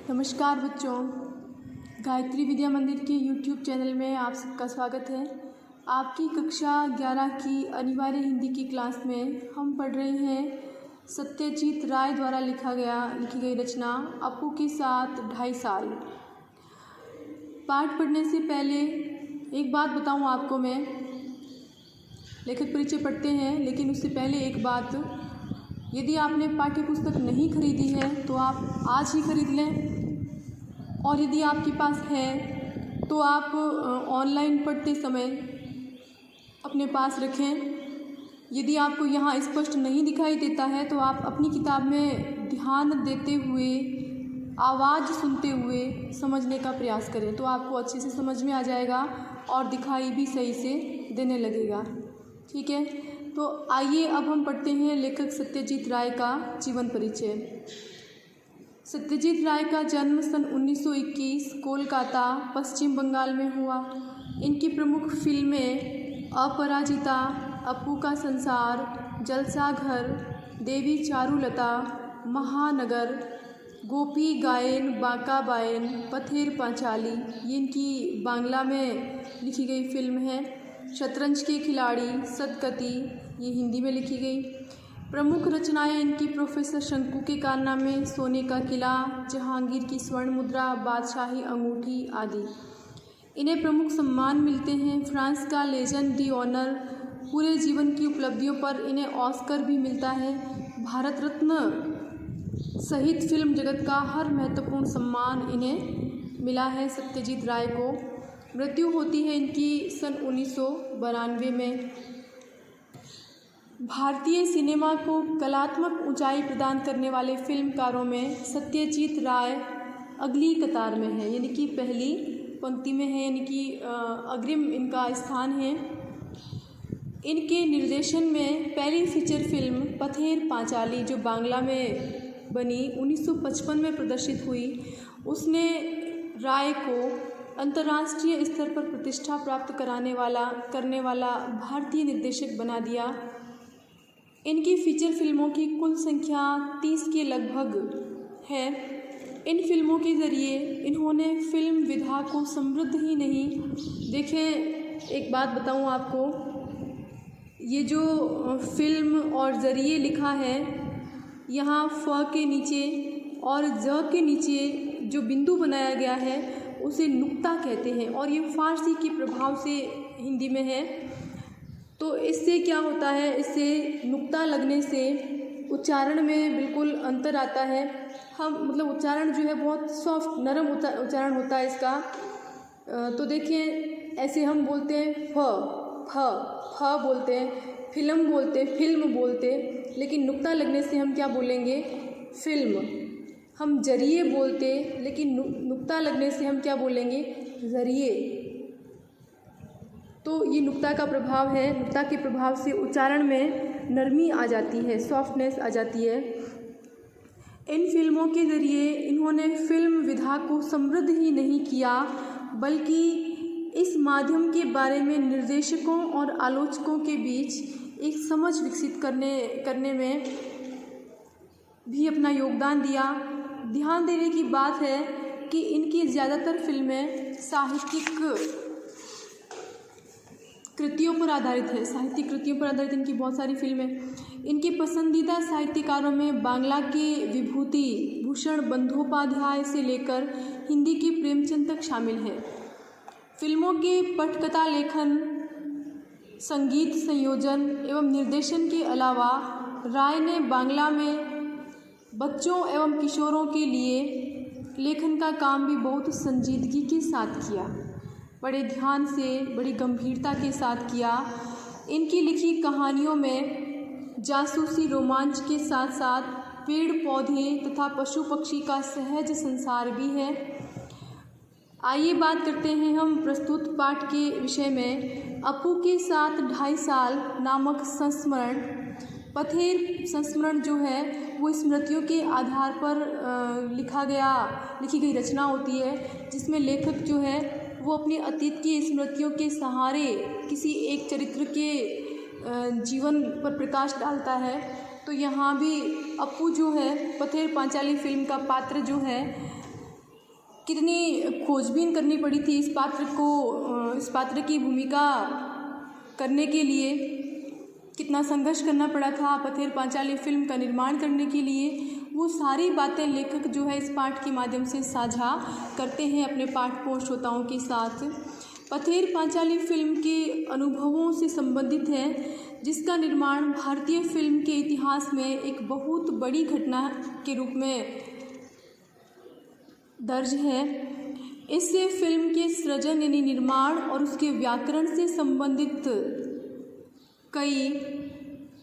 नमस्कार बच्चों, गायत्री विद्या मंदिर के YouTube चैनल में आप सबका स्वागत है। आपकी कक्षा 11 की अनिवार्य हिंदी की क्लास में हम पढ़ रहे हैं सत्यजीत राय द्वारा लिखी गई रचना अपू के साथ 2.5 साल। पाठ पढ़ने से पहले एक बात बताऊं आपको मैं, लेखक परिचय पढ़ते हैं, लेकिन उससे पहले एक बात, यदि आपने पाठ्य पुस्तक नहीं खरीदी है तो आप आज ही खरीद लें, और यदि आपके पास है तो आप ऑनलाइन पढ़ते समय अपने पास रखें। यदि आपको यहाँ स्पष्ट नहीं दिखाई देता है तो आप अपनी किताब में ध्यान देते हुए, आवाज़ सुनते हुए समझने का प्रयास करें, तो आपको अच्छे से समझ में आ जाएगा और दिखाई भी सही से देने लगेगा। ठीक है, तो आइए अब हम पढ़ते हैं लेखक सत्यजीत राय का जीवन परिचय। सत्यजीत राय का जन्म सन 1921 कोलकाता, पश्चिम बंगाल में हुआ। इनकी प्रमुख फिल्में अपराजिता, अपू का संसार, जलसा घर, देवी चारुलता, महानगर, गोपी गायन, बांका बायन, पथेर पांचाली, ये इनकी बांग्ला में लिखी गई फिल्म है। शतरंज के खिलाड़ी, सदगति, ये हिंदी में लिखी गई। प्रमुख रचनाएं इनकी प्रोफेसर शंकु के कारनामे, सोने का किला, जहांगीर की स्वर्ण मुद्रा, बादशाही अंगूठी आदि। इन्हें प्रमुख सम्मान मिलते हैं, फ्रांस का लेजन डी ऑनर। पूरे जीवन की उपलब्धियों पर इन्हें ऑस्कर भी मिलता है। भारत रत्न सहित फिल्म जगत का हर महत्वपूर्ण सम्मान इन्हें मिला है सत्यजीत राय को। मृत्यु होती है इनकी सन 1992 में। भारतीय सिनेमा को कलात्मक ऊंचाई प्रदान करने वाले फिल्मकारों में सत्यजीत राय अगली कतार में है, यानी कि पहली पंक्ति में है, यानी कि अग्रिम इनका स्थान है। इनके निर्देशन में पहली फीचर फिल्म पथेर पांचाली, जो बांग्ला में बनी, 1955 में प्रदर्शित हुई, उसने राय को अंतर्राष्ट्रीय स्तर पर प्रतिष्ठा प्राप्त करने वाला भारतीय निर्देशक बना दिया। इनकी फीचर फिल्मों की कुल संख्या 30 के लगभग है। इन फिल्मों के ज़रिए इन्होंने फिल्म विधा को समृद्ध ही नहीं, देखें एक बात बताऊं आपको, ये जो फिल्म और ज़रिए लिखा है, यहाँ फ के नीचे और ज के नीचे जो बिंदु बनाया गया है उसे नुक्ता कहते हैं, और ये फारसी के प्रभाव से हिंदी में है। तो इससे क्या होता है, इससे नुक्ता लगने से उच्चारण में बिल्कुल अंतर आता है। हम मतलब उच्चारण जो है बहुत सॉफ्ट नरम उच्चारण होता है इसका। तो देखिए, ऐसे हम बोलते हैं फ बोलते हैं, फिल्म बोलते हैं, फिल्म बोलते, लेकिन नुक्ता लगने से हम क्या बोलेंगे, फिल्म। हम जरिए बोलते, लेकिन नुक्ता लगने से हम क्या बोलेंगे, जरिए। तो ये नुक्ता का प्रभाव है। नुक्ता के प्रभाव से उच्चारण में नरमी आ जाती है, सॉफ्टनेस आ जाती है। इन फिल्मों के ज़रिए इन्होंने फिल्म विधा को समृद्ध ही नहीं किया, बल्कि इस माध्यम के बारे में निर्देशकों और आलोचकों के बीच एक समझ विकसित करने में भी अपना योगदान दिया। ध्यान देने की बात है कि इनकी ज़्यादातर फिल्में साहित्यिक कृतियों पर आधारित है। साहित्यिक कृतियों पर आधारित इनकी बहुत सारी फिल्में। इनके पसंदीदा साहित्यकारों में बांग्ला के विभूति भूषण बंदोपाध्याय से लेकर हिंदी के प्रेमचंद तक शामिल है। फिल्मों के पटकथा लेखन, संगीत संयोजन एवं निर्देशन के अलावा राय ने बांग्ला में बच्चों एवं किशोरों के लिए लेखन का काम भी बहुत संजीदगी के साथ किया, बड़े ध्यान से, बड़ी गंभीरता के साथ किया। इनकी लिखी कहानियों में जासूसी रोमांच के साथ साथ पेड़ पौधे तथा पशु पक्षी का सहज संसार भी है। आइए बात करते हैं हम प्रस्तुत पाठ के विषय में। अपू के साथ 2.5 साल नामक संस्मरण। पथेर संस्मरण जो है वो स्मृतियों के आधार पर लिखी गई रचना होती है, जिसमें लेखक जो है वो अपनी अतीत की स्मृतियों के सहारे किसी एक चरित्र के जीवन पर प्रकाश डालता है। तो यहाँ भी अपू जो है पथेर पांचाली फिल्म का पात्र जो है कितनी खोजबीन करनी पड़ी थी इस पात्र की भूमिका करने के लिए, कितना संघर्ष करना पड़ा था पथेर पांचाली फिल्म का निर्माण करने के लिए, वो सारी बातें लेखक जो है इस पाठ के माध्यम से साझा करते हैं अपने पाठकों श्रोताओं के साथ। पथेर पांचाली फिल्म के अनुभवों से संबंधित है, जिसका निर्माण भारतीय फिल्म के इतिहास में एक बहुत बड़ी घटना के रूप में दर्ज है। इससे फिल्म के सृजन यानी निर्माण और उसके व्याकरण से संबंधित कई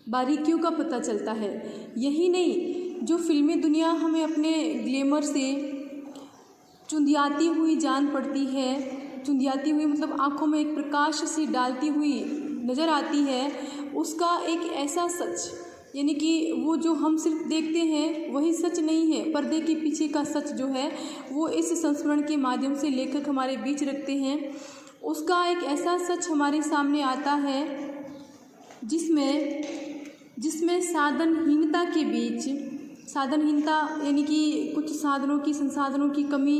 बारीकियों का पता चलता है। यही नहीं, जो फिल्मी दुनिया हमें अपने ग्लैमर से चुंधियाती हुई जान पड़ती है, चुंधियाती हुई मतलब आँखों में एक प्रकाश सी डालती हुई नज़र आती है, उसका एक ऐसा सच, यानी कि वो जो हम सिर्फ देखते हैं वही सच नहीं है, पर्दे के पीछे का सच जो है वो इस संस्मरण के माध्यम से लेखक हमारे बीच रखते हैं। उसका एक ऐसा सच हमारे सामने आता है जिसमें साधनहीनता के बीच, साधनहीनता यानी कि कुछ साधनों की, संसाधनों की कमी,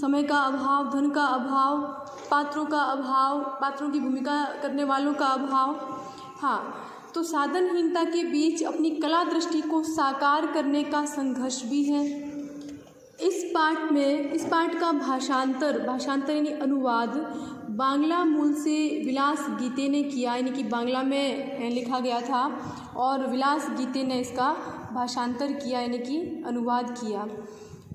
समय का अभाव, धन का अभाव, पात्रों का अभाव, पात्रों की भूमिका करने वालों का अभाव, हाँ, तो साधनहीनता के बीच अपनी कला दृष्टि को साकार करने का संघर्ष भी है। इस पाठ का भाषांतर यानी अनुवाद बांग्ला मूल से विलास गीते ने किया, यानी कि बांग्ला में लिखा गया था और विलास गीते ने इसका भाषांतर किया, यानी कि अनुवाद किया।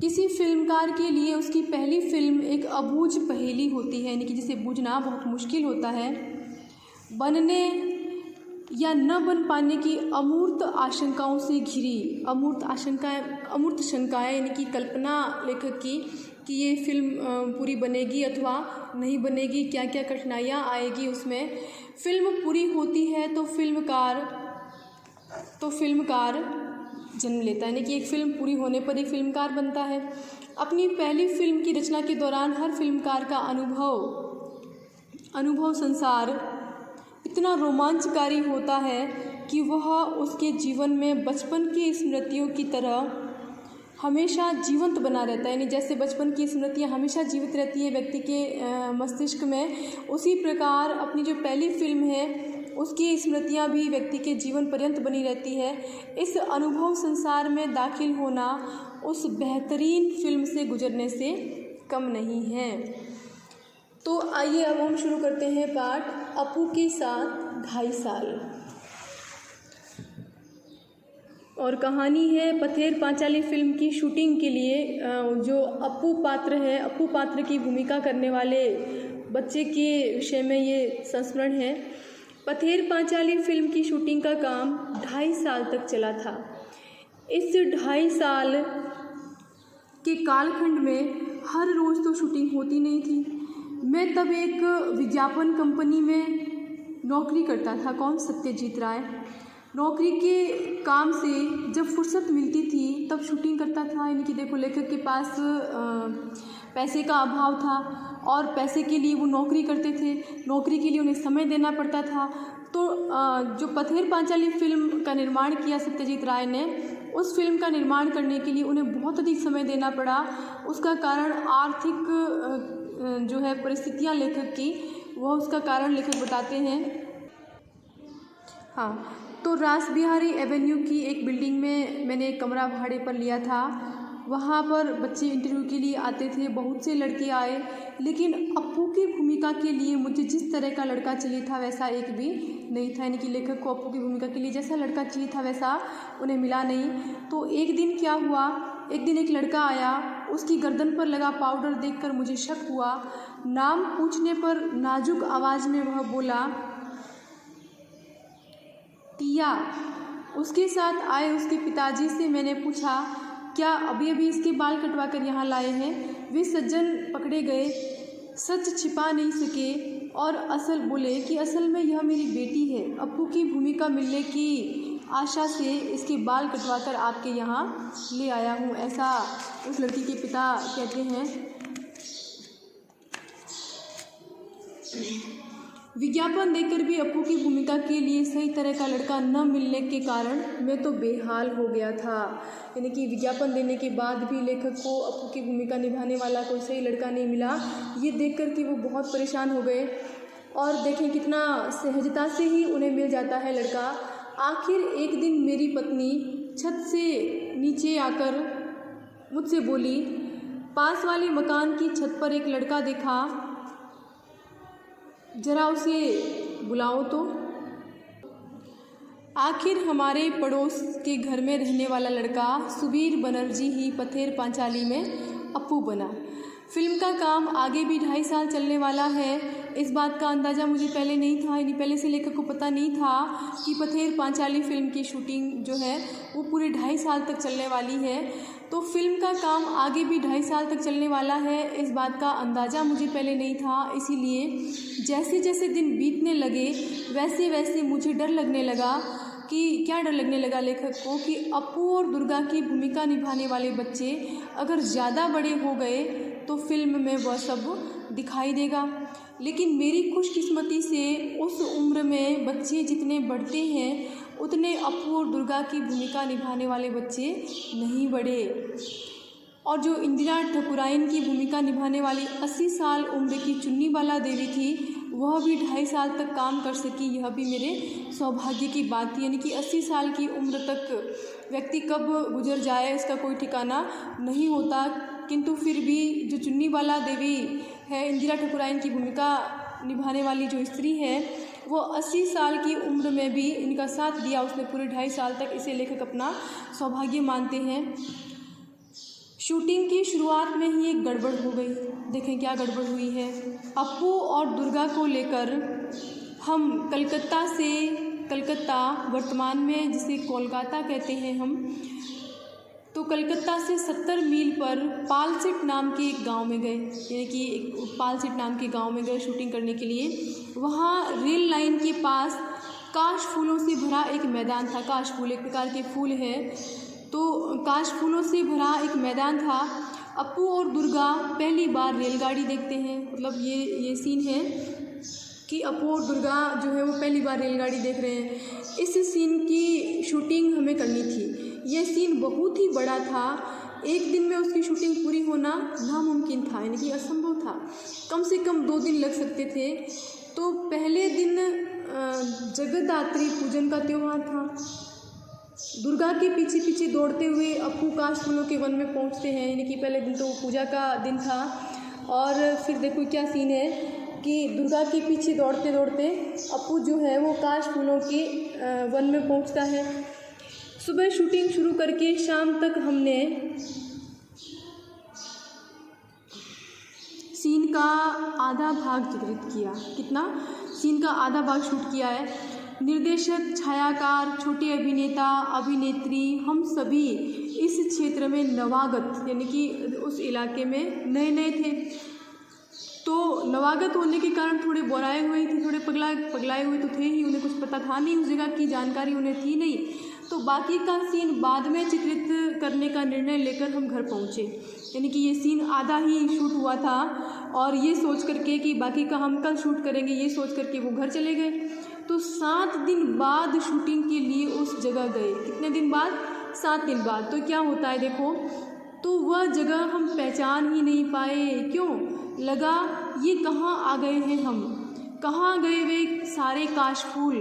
किसी फिल्मकार के लिए उसकी पहली फिल्म एक अबूझ पहेली होती है, यानी कि जिसे बूझना बहुत मुश्किल होता है। बनने या न बन पाने की अमूर्त आशंकाओं से घिरी, अमूर्त शंकाएं यानी कि कल्पना लेखक की कि ये फिल्म पूरी बनेगी अथवा नहीं बनेगी, क्या क्या कठिनाइयाँ आएगी उसमें। फिल्म पूरी होती है तो फिल्मकार जन्म लेता है, यानी कि एक फिल्म पूरी होने पर एक फिल्मकार बनता है। अपनी पहली फिल्म की रचना के दौरान हर फिल्मकार का अनुभव संसार इतना रोमांचकारी होता है कि वह उसके जीवन में बचपन की स्मृतियों की तरह हमेशा जीवंत बना रहता है। यानी जैसे बचपन की स्मृतियाँ हमेशा जीवित रहती है व्यक्ति के मस्तिष्क में, उसी प्रकार अपनी जो पहली फिल्म है उसकी स्मृतियाँ भी व्यक्ति के जीवन पर्यंत बनी रहती है। इस अनुभव संसार में दाखिल होना उस बेहतरीन फिल्म से गुजरने से कम नहीं है। तो आइए अब हम शुरू करते हैं पाठ अपू के साथ 2.5 साल। और कहानी है पथेर पांचाली फिल्म की शूटिंग के लिए जो अपू पात्र है, अपू पात्र की भूमिका करने वाले बच्चे के विषय में ये संस्मरण है। पथेर पांचाली फिल्म की शूटिंग का काम 2.5 साल तक चला था। इस 2.5 साल के कालखंड में हर रोज़ तो शूटिंग होती नहीं थी। मैं तब एक विज्ञापन कंपनी में नौकरी करता था। कौन? सत्यजीत राय। नौकरी के काम से जब फुर्सत मिलती थी तब शूटिंग करता था। यानी कि देखो, लेखक के पास पैसे का अभाव था और पैसे के लिए वो नौकरी करते थे, नौकरी के लिए उन्हें समय देना पड़ता था। तो जो पथेर पांचाली फिल्म का निर्माण किया सत्यजीत राय ने, उस फिल्म का निर्माण करने के लिए उन्हें बहुत अधिक समय देना पड़ा। उसका कारण आर्थिक जो है परिस्थितियाँ लेखक की, वह उसका कारण लेखक बताते हैं। हाँ, तो रास बिहारी एवेन्यू की एक बिल्डिंग में मैंने एक कमरा भाड़े पर लिया था। वहाँ पर बच्चे इंटरव्यू के लिए आते थे, बहुत से लड़के आए, लेकिन अप्पू की भूमिका के लिए मुझे जिस तरह का लड़का चाहिए था वैसा एक भी नहीं था। यानी कि लेखक को अप्पू की भूमिका के लिए जैसा लड़का चाहिए था वैसा उन्हें मिला नहीं। तो एक दिन क्या हुआ, एक दिन एक लड़का आया, उसकी गर्दन पर लगा पाउडर देखकर मुझे शक हुआ। नाम पूछने पर नाजुक आवाज़ में वह बोला, टिया। उसके साथ आए उसके पिताजी से मैंने पूछा, क्या अभी अभी इसके बाल कटवा कर यहाँ लाए हैं? वे सज्जन पकड़े गए, सच छिपा नहीं सके और बोले कि असल में यह मेरी बेटी है। अप्पू की भूमिका मिलने की आशा से इसके बाल कटवा कर आपके यहाँ ले आया हूँ, ऐसा उस लड़की के पिता कहते हैं। विज्ञापन देखकर भी अप्पू की भूमिका के लिए सही तरह का लड़का न मिलने के कारण मैं तो बेहाल हो गया था। यानी कि विज्ञापन देने के बाद भी लेखक को अप्पू की भूमिका निभाने वाला कोई सही लड़का नहीं मिला। ये देखकर कि वो बहुत परेशान हो गए। और देखें कितना सहजता से ही उन्हें मिल जाता है लड़का। आखिर एक दिन मेरी पत्नी छत से नीचे आकर मुझसे बोली, पास वाले मकान की छत पर एक लड़का देखा, जरा उसे बुलाओ तो। आखिर हमारे पड़ोस के घर में रहने वाला लड़का सुबीर बनर्जी ही पथेर पांचाली में अप्पू बना। फिल्म का काम आगे भी 2.5 साल चलने वाला है। इस बात का अंदाज़ा मुझे पहले नहीं था, यानी पहले से लेखक को पता नहीं था कि पथेर पांचाली फिल्म की शूटिंग जो है वो पूरे 2.5 साल तक चलने वाली है। तो फिल्म का काम आगे भी 2.5 साल तक चलने वाला है, इस बात का अंदाज़ा मुझे पहले नहीं था। इसीलिए जैसे जैसे दिन बीतने लगे वैसे वैसे मुझे डर लगने लगा। कि क्या डर लगने लगा लेखक को कि अप्पू और दुर्गा की भूमिका निभाने वाले बच्चे अगर ज़्यादा बड़े हो गए तो फिल्म में वह सब दिखाई देगा। लेकिन मेरी खुशकिस्मती से उस उम्र में बच्चे जितने बढ़ते हैं उतने अप्पू और दुर्गा की भूमिका निभाने वाले बच्चे नहीं बढ़े। और जो इंदिरा ठकुराइन की भूमिका निभाने वाली 80 साल उम्र की चुन्नीबाला देवी थी, वह भी 2.5 साल तक काम कर सकी। यह भी मेरे सौभाग्य की बात थी। यानी कि 80 साल की उम्र तक व्यक्ति कब गुजर जाए इसका कोई ठिकाना नहीं होता। किंतु फिर भी जो चुन्नीबाला देवी है, इंदिरा ठकुराइन की भूमिका निभाने वाली जो स्त्री है, वो 80 साल की उम्र में भी इनका साथ दिया उसने पूरे 2.5 साल तक। इसे लेखक अपना सौभाग्य मानते हैं। शूटिंग की शुरुआत में ही एक गड़बड़ हो गई। देखें क्या गड़बड़ हुई है। अप्पू और दुर्गा को लेकर हम कलकत्ता वर्तमान में जिसे कोलकाता कहते हैं हम, तो कलकत्ता से 70 मील पर पालसेट नाम के एक गांव में गए। यानी कि पालसेट नाम के गांव में गए शूटिंग करने के लिए। वहाँ रेल लाइन के पास काश फूलों से भरा एक मैदान था। काश फूल एक प्रकार के फूल है, तो काश फूलों से भरा एक मैदान था। अप्पू और दुर्गा पहली बार रेलगाड़ी देखते हैं। मतलब ये सीन है कि अप्पू और दुर्गा जो है वो पहली बार रेलगाड़ी देख रहे हैं। इस सीन की शूटिंग हमें करनी थी। ये सीन बहुत ही बड़ा था। एक दिन में उसकी शूटिंग पूरी होना नामुमकिन था, यानी कि असंभव था। कम से कम 2 दिन लग सकते थे। तो पहले दिन जगद्धात्री पूजन का त्यौहार था। दुर्गा के पीछे पीछे दौड़ते हुए अप्पू काश फूलों के वन में पहुंचते हैं। यानी कि पहले दिन तो पूजा का दिन था। और फिर देखो क्या सीन है कि दुर्गा के पीछे दौड़ते दौड़ते अप्पू जो है वो काश फूलों के वन में पहुंचता है। सुबह शूटिंग शुरू करके शाम तक हमने सीन का आधा भाग चित्रित किया। कितना? सीन का आधा भाग शूट किया है। निर्देशक, छायाकार, छोटे अभिनेता, अभिनेत्री, हम सभी इस क्षेत्र में नवागत, यानी कि उस इलाके में नए नए थे। तो नवागत होने के कारण थोड़े बोराए हुए थे, थोड़े पगलाए हुए तो थे ही। उन्हें कुछ पता था नहीं, उस जगह की जानकारी उन्हें थी नहीं। तो बाकी का सीन बाद में चित्रित करने का निर्णय लेकर हम घर पहुँचे। यानी कि ये सीन आधा ही शूट हुआ था और ये सोच करके कि बाकी का हम कल शूट करेंगे, ये सोच करके वो घर चले गए। तो 7 दिन बाद शूटिंग के लिए उस जगह गए। कितने दिन बाद? 7 दिन बाद। तो क्या होता है देखो, तो वह जगह हम पहचान ही नहीं पाए। क्यों? लगा ये कहाँ आ गए हैं हम, कहाँ गए वे सारे काशफूल।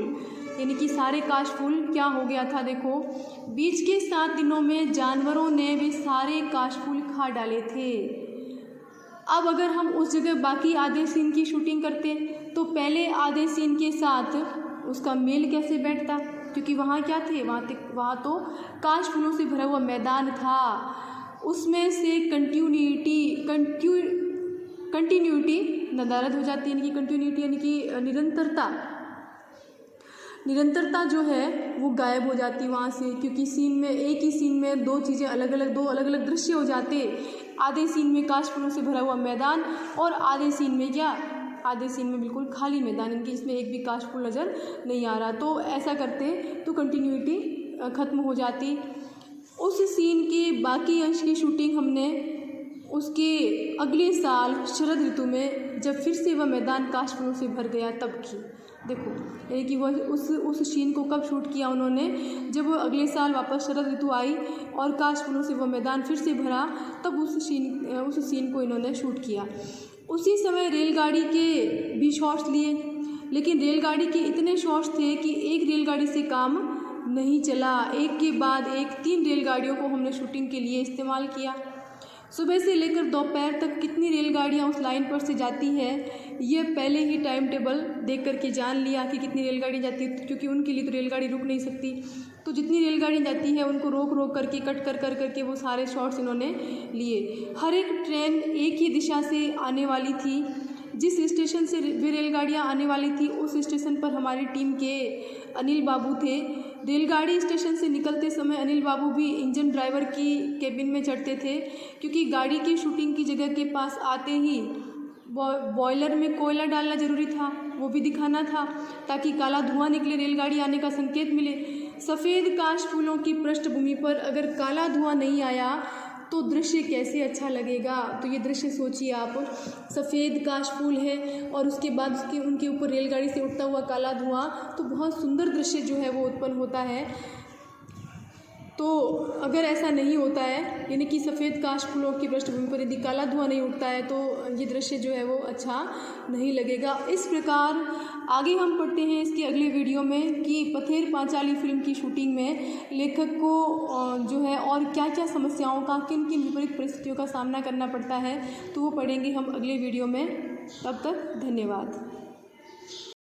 यानी कि सारे काशफूल क्या हो गया था देखो, बीच के 7 दिनों में जानवरों ने वे सारे काशफूल खा डाले थे। अब अगर हम उस जगह बाकी आधे सीन की शूटिंग करते तो पहले आधे सीन के साथ उसका मेल कैसे बैठता, क्योंकि वहाँ क्या थे, वहाँ तो काश फूलों से भरा हुआ मैदान था। उसमें से कंटिन्यूटी नदारद हो जाती है। यानी कि कंटिन्यूटी यानी कि निरंतरता जो है वो गायब हो जाती है वहाँ से, क्योंकि सीन में एक ही सीन में 2 चीज़ें दो अलग अलग दृश्य हो जाते। आधे सीन में काश फूलों से भरा हुआ मैदान और आधे सीन में बिल्कुल खाली मैदान, इनकी इसमें एक भी काश फूल नज़र नहीं आ रहा। तो ऐसा करते तो कंटिन्यूटी ख़त्म हो जाती। उस सीन के बाकी अंश की शूटिंग हमने उसके अगले साल शरद ऋतु में जब फिर से वह मैदान काशफूलों से भर गया तब की। देखो यानी कि वह उस सीन को कब शूट किया उन्होंने, जब वो अगले साल वापस शरद ऋतु आई और काशफूलों से वह मैदान फिर से भरा, तब उस सीन को इन्होंने शूट किया। उसी समय रेलगाड़ी के भी शॉट्स लिए, लेकिन रेलगाड़ी के इतने शॉट्स थे कि एक रेलगाड़ी से काम नहीं चला। एक के बाद एक 3 रेलगाड़ियों को हमने शूटिंग के लिए इस्तेमाल किया। सुबह से लेकर दोपहर तक कितनी रेलगाड़ियाँ उस लाइन पर से जाती है, ये पहले ही टाइम टेबल देख करके जान लिया कि कितनी रेलगाड़ी जाती है, क्योंकि उनके लिए तो रेलगाड़ी रुक नहीं सकती। तो जितनी रेलगाड़ी जाती है उनको रोक करके कट कर करके वो सारे शॉट्स इन्होंने लिए। हर एक ट्रेन एक ही दिशा से आने वाली थी। जिस स्टेशन से वे रेलगाड़ियाँ आने वाली थी उस स्टेशन पर हमारी टीम के अनिल बाबू थे। रेलगाड़ी स्टेशन से निकलते समय अनिल बाबू भी इंजन ड्राइवर की केबिन में चढ़ते थे, क्योंकि गाड़ी की शूटिंग की जगह के पास आते ही बॉयलर में कोयला डालना ज़रूरी था, वो भी दिखाना था ताकि काला धुआं निकले, रेलगाड़ी आने का संकेत मिले। सफ़ेद काशफूलों की पृष्ठभूमि पर अगर काला धुआं नहीं आया तो दृश्य कैसे अच्छा लगेगा। तो ये दृश्य सोचिए आप, सफ़ेद काशफूल है और उसके बाद उनके ऊपर रेलगाड़ी से उठता हुआ काला धुआं, तो बहुत सुंदर दृश्य जो है वो उत्पन्न होता है। तो अगर ऐसा नहीं होता है, यानी कि सफ़ेद काशफूलों की पृष्ठभूमि पर यदि काला धुआं नहीं उठता है, तो ये दृश्य जो है वो अच्छा नहीं लगेगा। इस प्रकार आगे हम पढ़ते हैं इसके अगले वीडियो में कि पथेर पांचाली फिल्म की शूटिंग में लेखक को जो है और क्या क्या समस्याओं का, किन किन विपरीत परिस्थितियों का सामना करना पड़ता है, तो वो पढ़ेंगे हम अगले वीडियो में। तब तक धन्यवाद।